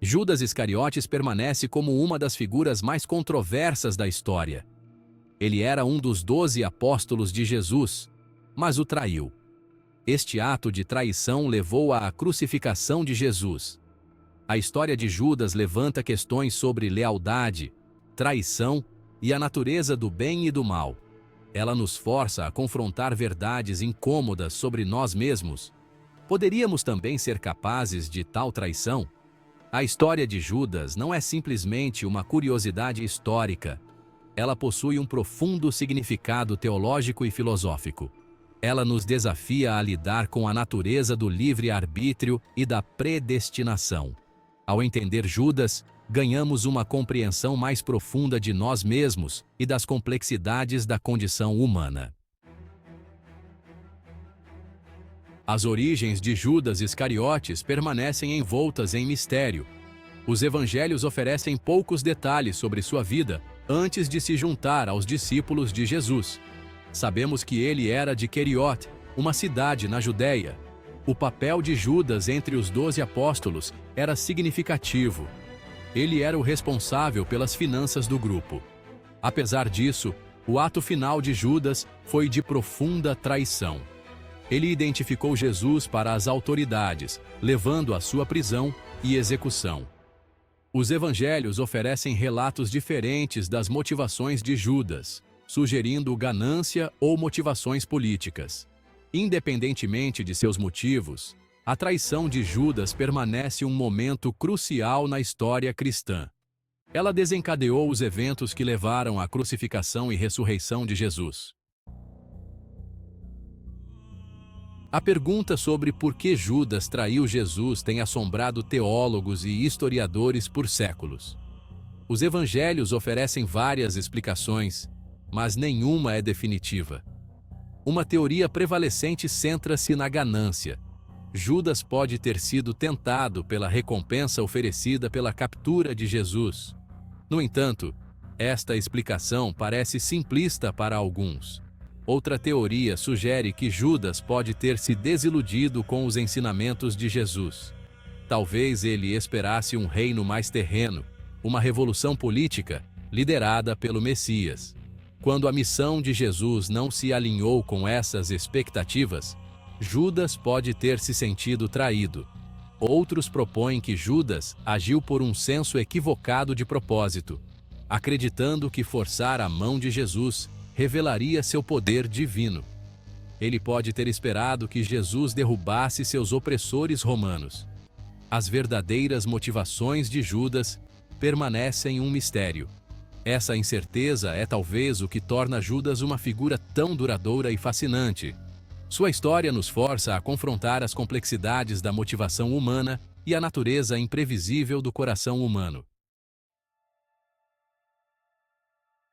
Judas Iscariotes permanece como uma das figuras mais controversas da história. Ele era um dos 12 apóstolos de Jesus, mas o traiu. Este ato de traição levou à crucificação de Jesus. A história de Judas levanta questões sobre lealdade, traição e a natureza do bem e do mal. Ela nos força a confrontar verdades incômodas sobre nós mesmos. Poderíamos também ser capazes de tal traição? A história de Judas não é simplesmente uma curiosidade histórica. Ela possui um profundo significado teológico e filosófico. Ela nos desafia a lidar com a natureza do livre-arbítrio e da predestinação. Ao entender Judas, ganhamos uma compreensão mais profunda de nós mesmos e das complexidades da condição humana. As origens de Judas Iscariotes permanecem envoltas em mistério. Os evangelhos oferecem poucos detalhes sobre sua vida antes de se juntar aos discípulos de Jesus. Sabemos que ele era de Queriote, uma cidade na Judéia. O papel de Judas entre os 12 apóstolos era significativo. Ele era o responsável pelas finanças do grupo. Apesar disso, o ato final de Judas foi de profunda traição. Ele identificou Jesus para as autoridades, levando à sua prisão e execução. Os evangelhos oferecem relatos diferentes das motivações de Judas, sugerindo ganância ou motivações políticas. Independentemente de seus motivos, a traição de Judas permanece um momento crucial na história cristã. Ela desencadeou os eventos que levaram à crucificação e ressurreição de Jesus. A pergunta sobre por que Judas traiu Jesus tem assombrado teólogos e historiadores por séculos. Os evangelhos oferecem várias explicações, mas nenhuma é definitiva. Uma teoria prevalecente centra-se na ganância. Judas pode ter sido tentado pela recompensa oferecida pela captura de Jesus. No entanto, esta explicação parece simplista para alguns. Outra teoria sugere que Judas pode ter se desiludido com os ensinamentos de Jesus. Talvez ele esperasse um reino mais terreno, uma revolução política, liderada pelo Messias. Quando a missão de Jesus não se alinhou com essas expectativas, Judas pode ter se sentido traído. Outros propõem que Judas agiu por um senso equivocado de propósito, acreditando que forçar a mão de Jesus revelaria seu poder divino. Ele pode ter esperado que Jesus derrubasse seus opressores romanos. As verdadeiras motivações de Judas permanecem um mistério. Essa incerteza é talvez o que torna Judas uma figura tão duradoura e fascinante. Sua história nos força a confrontar as complexidades da motivação humana e a natureza imprevisível do coração humano.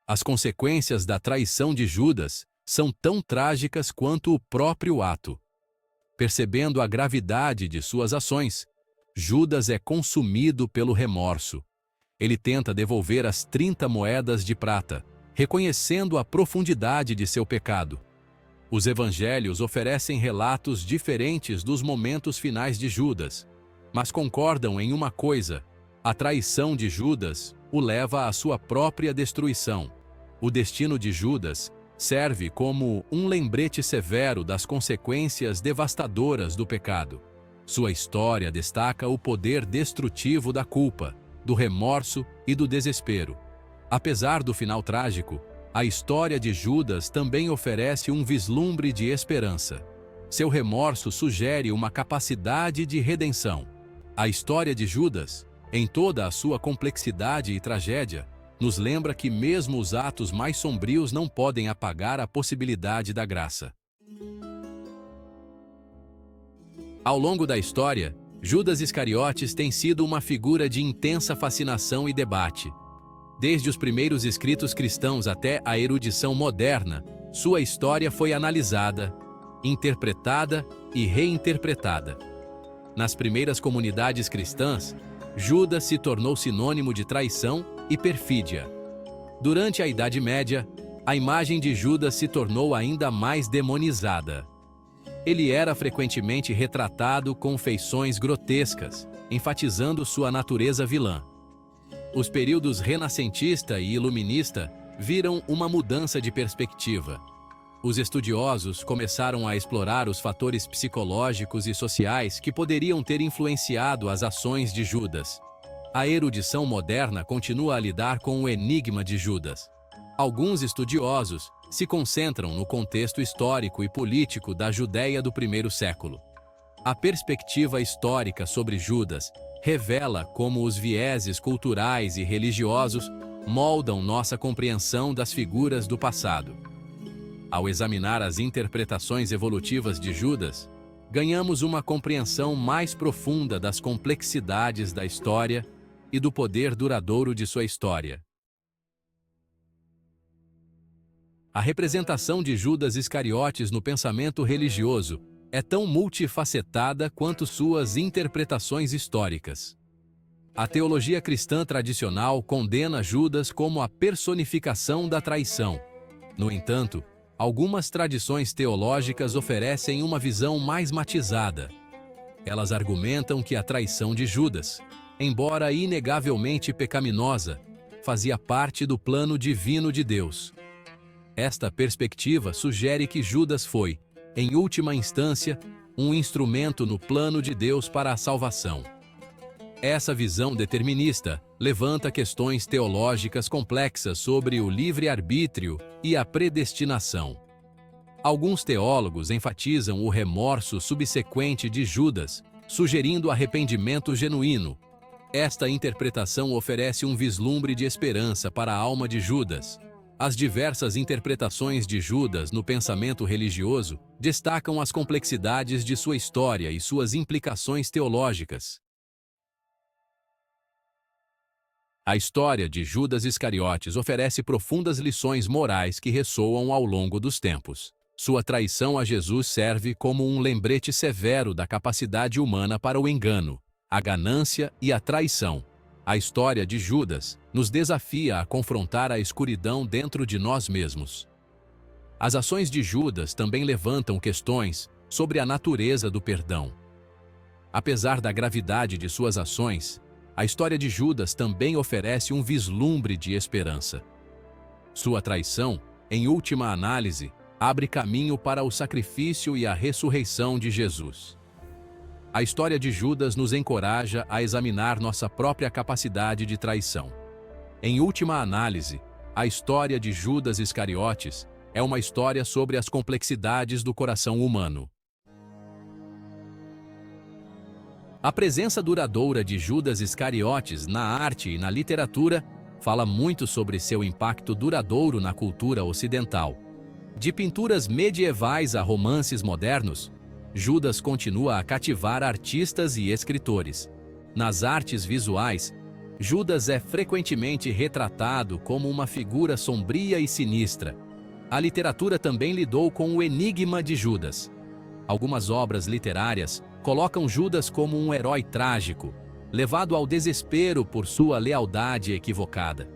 As consequências da traição de Judas são tão trágicas quanto o próprio ato. Percebendo a gravidade de suas ações, Judas é consumido pelo remorso. Ele tenta devolver as 30 moedas de prata, reconhecendo a profundidade de seu pecado. Os evangelhos oferecem relatos diferentes dos momentos finais de Judas, mas concordam em uma coisa: a traição de Judas o leva à sua própria destruição. O destino de Judas serve como um lembrete severo das consequências devastadoras do pecado. Sua história destaca o poder destrutivo da culpa, do remorso e do desespero. Apesar do final trágico, a história de Judas também oferece um vislumbre de esperança. Seu remorso sugere uma capacidade de redenção. A história de Judas, em toda a sua complexidade e tragédia, nos lembra que mesmo os atos mais sombrios não podem apagar a possibilidade da graça. Ao longo da história, Judas Iscariotes tem sido uma figura de intensa fascinação e debate. Desde os primeiros escritos cristãos até a erudição moderna, sua história foi analisada, interpretada e reinterpretada. Nas primeiras comunidades cristãs, Judas se tornou sinônimo de traição e perfídia. Durante a Idade Média, a imagem de Judas se tornou ainda mais demonizada. Ele era frequentemente retratado com feições grotescas, enfatizando sua natureza vilã. Os períodos renascentista e iluminista viram uma mudança de perspectiva. Os estudiosos começaram a explorar os fatores psicológicos e sociais que poderiam ter influenciado as ações de Judas. A erudição moderna continua a lidar com o enigma de Judas. Alguns estudiosos se concentram no contexto histórico e político da Judéia do primeiro século. A perspectiva histórica sobre Judas revela como os vieses culturais e religiosos moldam nossa compreensão das figuras do passado. Ao examinar as interpretações evolutivas de Judas, ganhamos uma compreensão mais profunda das complexidades da história e do poder duradouro de sua história. A representação de Judas Iscariotes no pensamento religioso é tão multifacetada quanto suas interpretações históricas. A teologia cristã tradicional condena Judas como a personificação da traição. No entanto, algumas tradições teológicas oferecem uma visão mais matizada. Elas argumentam que a traição de Judas, embora inegavelmente pecaminosa, fazia parte do plano divino de Deus. Esta perspectiva sugere que Judas foi, em última instância, um instrumento no plano de Deus para a salvação. Essa visão determinista levanta questões teológicas complexas sobre o livre-arbítrio e a predestinação. Alguns teólogos enfatizam o remorso subsequente de Judas, sugerindo arrependimento genuíno. Esta interpretação oferece um vislumbre de esperança para a alma de Judas. As diversas interpretações de Judas no pensamento religioso destacam as complexidades de sua história e suas implicações teológicas. A história de Judas Iscariotes oferece profundas lições morais que ressoam ao longo dos tempos. Sua traição a Jesus serve como um lembrete severo da capacidade humana para o engano, a ganância e a traição. A história de Judas nos desafia a confrontar a escuridão dentro de nós mesmos. As ações de Judas também levantam questões sobre a natureza do perdão. Apesar da gravidade de suas ações, a história de Judas também oferece um vislumbre de esperança. Sua traição, em última análise, abre caminho para o sacrifício e a ressurreição de Jesus. A história de Judas nos encoraja a examinar nossa própria capacidade de traição. Em última análise, a história de Judas Iscariotes é uma história sobre as complexidades do coração humano. A presença duradoura de Judas Iscariotes na arte e na literatura fala muito sobre seu impacto duradouro na cultura ocidental. De pinturas medievais a romances modernos, Judas continua a cativar artistas e escritores. Nas artes visuais, Judas é frequentemente retratado como uma figura sombria e sinistra. A literatura também lidou com o enigma de Judas. Algumas obras literárias colocam Judas como um herói trágico, levado ao desespero por sua lealdade equivocada.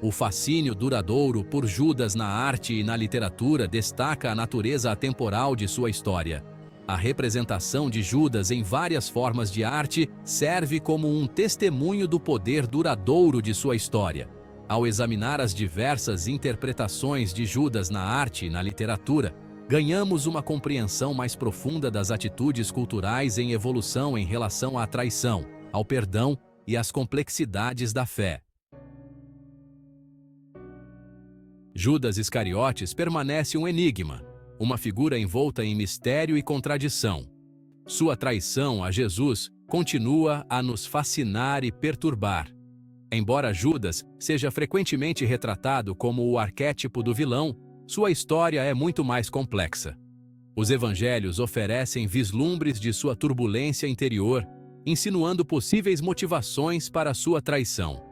O fascínio duradouro por Judas na arte e na literatura destaca a natureza atemporal de sua história. A representação de Judas em várias formas de arte serve como um testemunho do poder duradouro de sua história. Ao examinar as diversas interpretações de Judas na arte e na literatura, ganhamos uma compreensão mais profunda das atitudes culturais em evolução em relação à traição, ao perdão e às complexidades da fé. Judas Iscariotes permanece um enigma, uma figura envolta em mistério e contradição. Sua traição a Jesus continua a nos fascinar e perturbar. Embora Judas seja frequentemente retratado como o arquétipo do vilão, sua história é muito mais complexa. Os evangelhos oferecem vislumbres de sua turbulência interior, insinuando possíveis motivações para sua traição.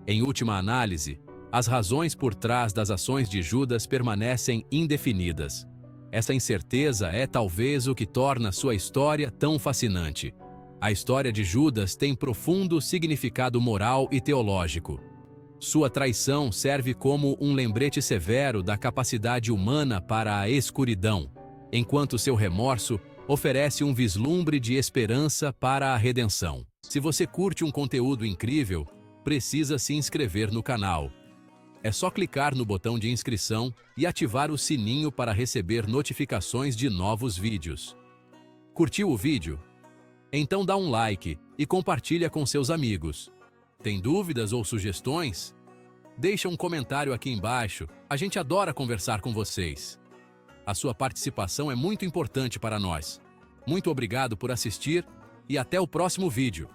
Em última análise, as razões por trás das ações de Judas permanecem indefinidas. Essa incerteza é talvez o que torna sua história tão fascinante. A história de Judas tem profundo significado moral e teológico. Sua traição serve como um lembrete severo da capacidade humana para a escuridão, enquanto seu remorso oferece um vislumbre de esperança para a redenção. Se você curte um conteúdo incrível, precisa se inscrever no canal. É só clicar no botão de inscrição e ativar o sininho para receber notificações de novos vídeos. Curtiu o vídeo? Então dá um like e compartilha com seus amigos. Tem dúvidas ou sugestões? Deixa um comentário aqui embaixo, a gente adora conversar com vocês. A sua participação é muito importante para nós. Muito obrigado por assistir e até o próximo vídeo.